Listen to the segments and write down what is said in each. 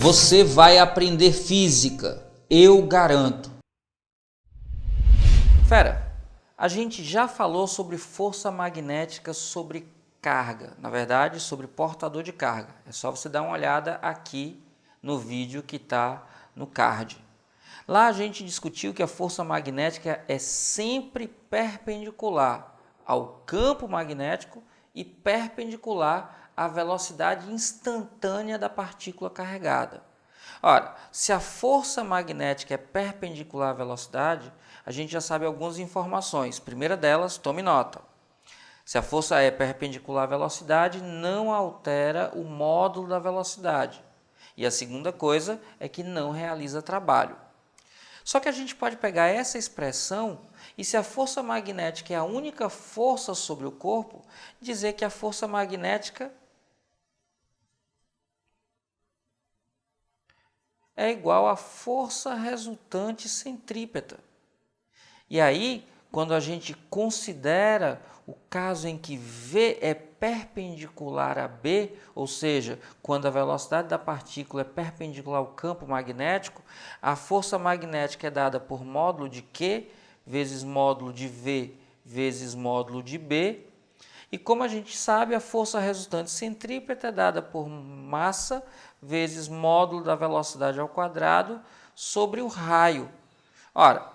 Você vai aprender física, eu garanto. Fera, a gente já falou sobre força magnética sobre carga, na verdade sobre portador de carga. É só você dar uma olhada aqui no vídeo que está no card. Lá a gente discutiu que a força magnética é sempre perpendicular ao campo magnético e perpendicular à velocidade instantânea da partícula carregada. Ora, se a força magnética é perpendicular à velocidade, a gente já sabe algumas informações. Primeira delas, tome nota. Se a força é perpendicular à velocidade, não altera o módulo da velocidade. E a segunda coisa é que não realiza trabalho. Só que a gente pode pegar essa expressão e, se a força magnética é a única força sobre o corpo, dizer que a força magnética é igual à força resultante centrípeta. E aí, quando a gente considera o caso em que V é perpendicular a B, ou seja, quando a velocidade da partícula é perpendicular ao campo magnético, a força magnética é dada por módulo de Q vezes módulo de V vezes módulo de B. E como a gente sabe, a força resultante centrípeta é dada por massa vezes módulo da velocidade ao quadrado sobre o raio. Ora,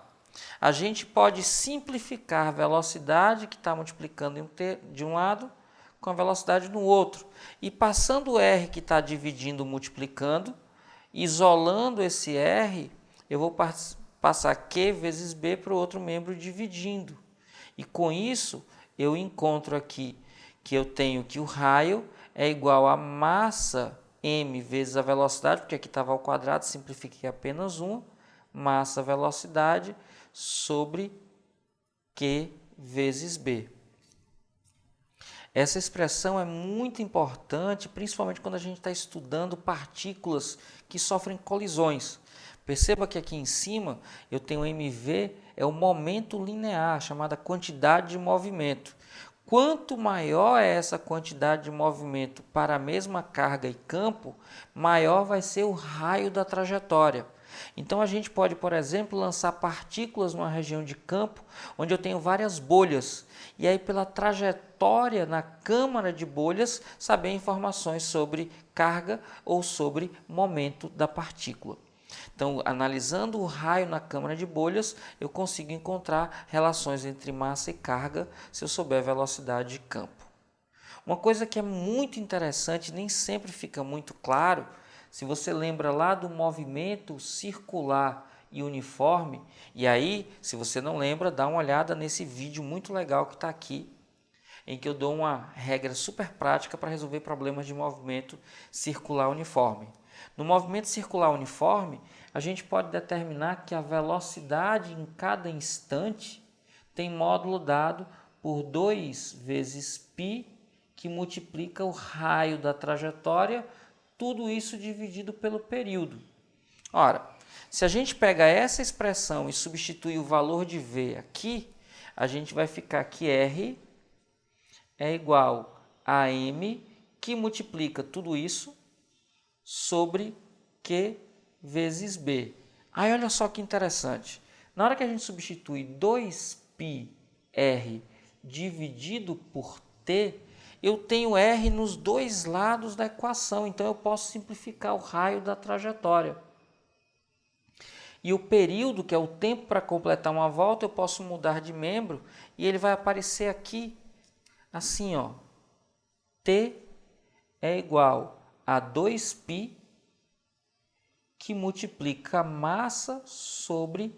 a gente pode simplificar a velocidade que está multiplicando de um lado com a velocidade no outro. E passando o R que está dividindo multiplicando, isolando esse R, eu vou passar Q vezes B para o outro membro dividindo. E com isso, eu encontro aqui que eu tenho que o raio é igual a massa m vezes a velocidade, porque aqui estava ao quadrado, simplifiquei apenas uma, massa velocidade sobre Q vezes B. Essa expressão é muito importante, principalmente quando a gente está estudando partículas que sofrem colisões. Perceba que aqui em cima eu tenho mv, é o momento linear, chamada quantidade de movimento. Quanto maior é essa quantidade de movimento para a mesma carga e campo, maior vai ser o raio da trajetória. Então a gente pode, por exemplo, lançar partículas numa região de campo onde eu tenho várias bolhas. E aí, pela trajetória na câmara de bolhas, saber informações sobre carga ou sobre momento da partícula. Então, analisando o raio na câmara de bolhas, eu consigo encontrar relações entre massa e carga se eu souber a velocidade de campo. Uma coisa que é muito interessante, nem sempre fica muito claro, se você lembra lá do movimento circular e uniforme, e aí, se você não lembra, dá uma olhada nesse vídeo muito legal que está aqui, em que eu dou uma regra super prática para resolver problemas de movimento circular uniforme. No movimento circular uniforme, a gente pode determinar que a velocidade em cada instante tem módulo dado por 2 vezes π, que multiplica o raio da trajetória, tudo isso dividido pelo período. Ora, se a gente pega essa expressão e substituir o valor de V aqui, a gente vai ficar que R é igual a M, que multiplica tudo isso sobre Q vezes B. Aí olha só que interessante. Na hora que a gente substitui 2πr dividido por T, eu tenho R nos dois lados da equação, então eu posso simplificar o raio da trajetória. E o período, que é o tempo para completar uma volta, eu posso mudar de membro e ele vai aparecer aqui assim, ó. T é igual a 2π, que multiplica a massa sobre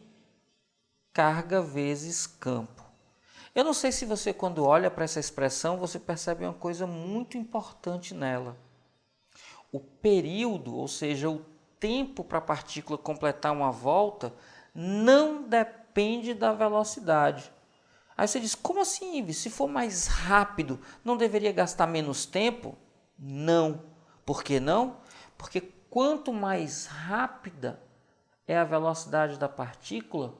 carga vezes campo. Eu não sei se você, quando olha para essa expressão, você percebe uma coisa muito importante nela. O período, ou seja, o tempo para a partícula completar uma volta, não depende da velocidade. Aí você diz, como assim, Ives? Se for mais rápido, não deveria gastar menos tempo? Não. Por que não? Porque quanto mais rápida é a velocidade da partícula,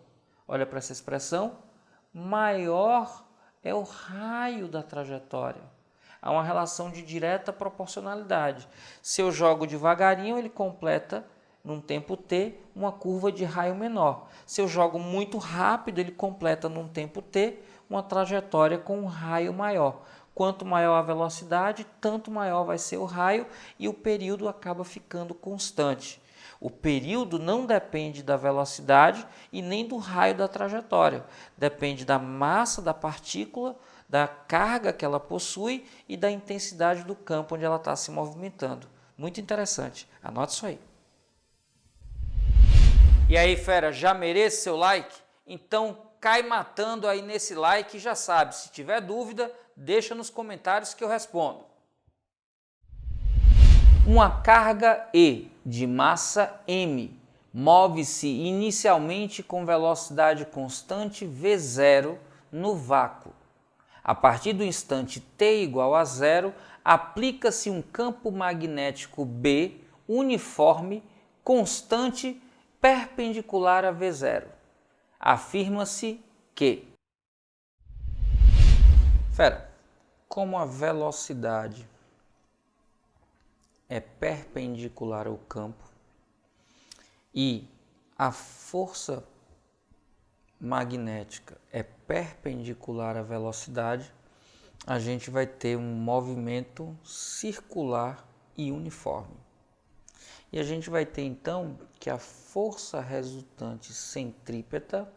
olha para essa expressão, maior é o raio da trajetória. Há uma relação de direta proporcionalidade. Se eu jogo devagarinho, ele completa, num tempo t, uma curva de raio menor. Se eu jogo muito rápido, ele completa, num tempo t, uma trajetória com um raio maior. Quanto maior a velocidade, tanto maior vai ser o raio e o período acaba ficando constante. O período não depende da velocidade e nem do raio da trajetória. Depende da massa da partícula, da carga que ela possui e da intensidade do campo onde ela está se movimentando. Muito interessante. Anote isso aí. E aí, fera, já merece seu like? Então cai matando aí nesse like e já sabe, se tiver dúvida, deixa nos comentários que eu respondo. Uma carga E de massa m move-se inicialmente com velocidade constante v0 no vácuo. A partir do instante t igual a zero, aplica-se um campo magnético B uniforme, constante, perpendicular a v0. Afirma-se que... Fera, como a velocidade é perpendicular ao campo e a força magnética é perpendicular à velocidade, a gente vai ter um movimento circular e uniforme. E a gente vai ter então que a força resultante centrípeta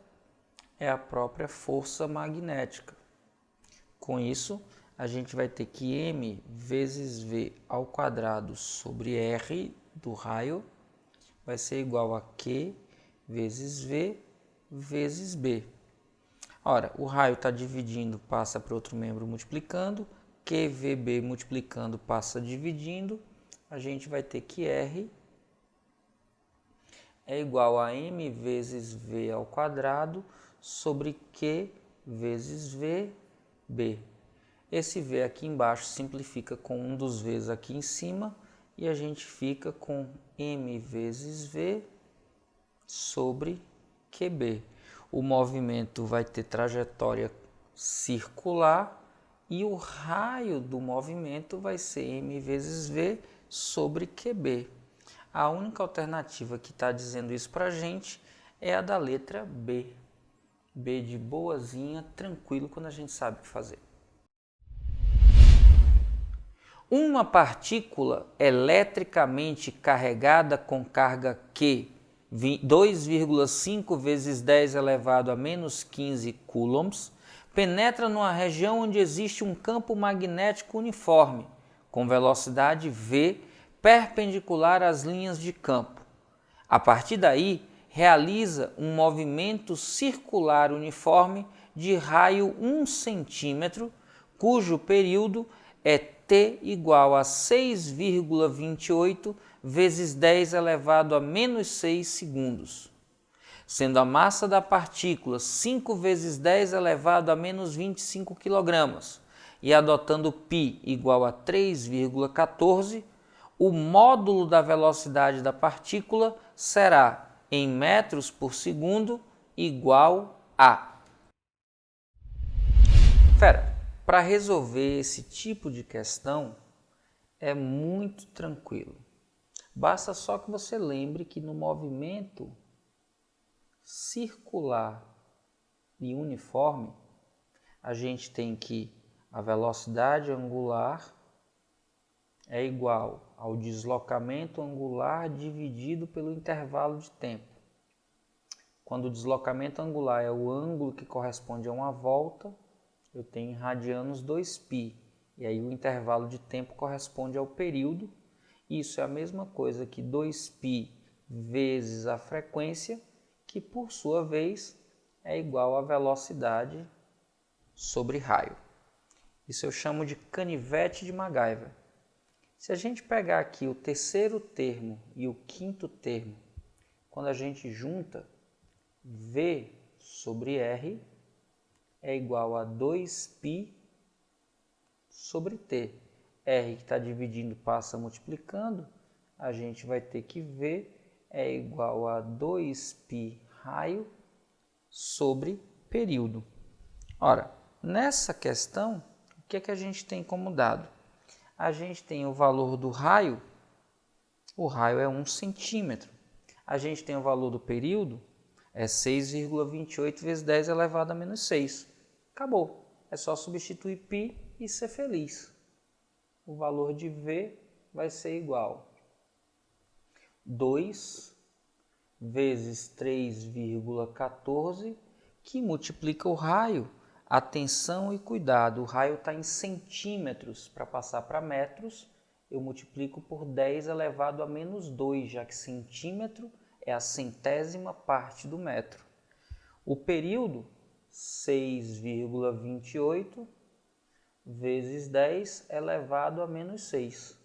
é a própria força magnética. Com isso, a gente vai ter que m vezes v ao quadrado sobre r do raio vai ser igual a q vezes v vezes b. Ora, o raio está dividindo, passa para outro membro multiplicando, QVB multiplicando passa dividindo, a gente vai ter que r é igual a m vezes v ao quadrado sobre q vezes vb. Esse v aqui embaixo simplifica com um dos v's aqui em cima e a gente fica com m vezes v sobre qb. O movimento vai ter trajetória circular e o raio do movimento vai ser m vezes v sobre qb. A única alternativa que está dizendo isso para a gente é a da letra B. B de boazinha, tranquilo, quando a gente sabe o que fazer. Uma partícula eletricamente carregada com carga Q, 2,5 vezes 10 elevado a menos 15 coulombs, penetra numa região onde existe um campo magnético uniforme, com velocidade v perpendicular às linhas de campo. A partir daí, realiza um movimento circular uniforme de raio 1 centímetro, cujo período é t igual a 6,28 vezes 10 elevado a menos 6 segundos. Sendo a massa da partícula 5 vezes 10 elevado a menos 25 kg e adotando π igual a 3,14, o módulo da velocidade da partícula será, em metros por segundo, igual a... Fera, para resolver esse tipo de questão é muito tranquilo. Basta só que você lembre que no movimento circular e uniforme, a gente tem que a velocidade angular é igual ao deslocamento angular dividido pelo intervalo de tempo. Quando o deslocamento angular é o ângulo que corresponde a uma volta, eu tenho em radianos 2π, e aí o intervalo de tempo corresponde ao período. Isso é a mesma coisa que 2π vezes a frequência, que por sua vez é igual à velocidade sobre raio. Isso eu chamo de canivete de MacGyver. Se a gente pegar aqui o terceiro termo e o quinto termo, quando a gente junta, V sobre R é igual a 2π sobre T. R que está dividindo passa multiplicando, a gente vai ter que V é igual a 2π raio sobre período. Ora, nessa questão, o que é que a gente tem como dado? A gente tem o valor do raio, o raio é 1 centímetro. A gente tem o valor do período, é 6,28 vezes 10 elevado a menos 6. Acabou. É só substituir π e ser feliz. O valor de V vai ser igual a 2 vezes 3,14, que multiplica o raio. Atenção e cuidado, o raio está em centímetros. Para passar para metros, eu multiplico por 10 elevado a menos 2, já que centímetro é a centésima parte do metro. O período, 6,28 vezes 10 elevado a menos 6.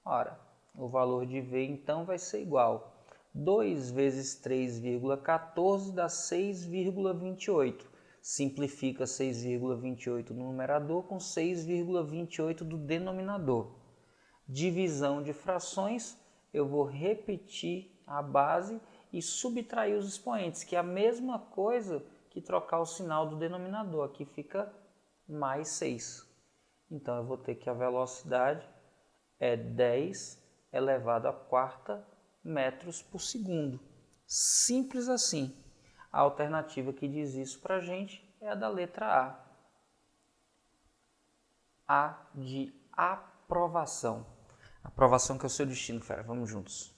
Ora, o valor de V então vai ser igual a 2 vezes 3,14 dá 6,28. Simplifica 6,28 no numerador com 6,28 do denominador. Divisão de frações, eu vou repetir a base e subtrair os expoentes, que é a mesma coisa que trocar o sinal do denominador. Aqui fica mais 6. Então, eu vou ter que a velocidade é 10 elevado a quarta metros por segundo. Simples assim. A alternativa que diz isso para a gente é a da letra A. A de aprovação. Aprovação que é o seu destino, fera. Vamos juntos.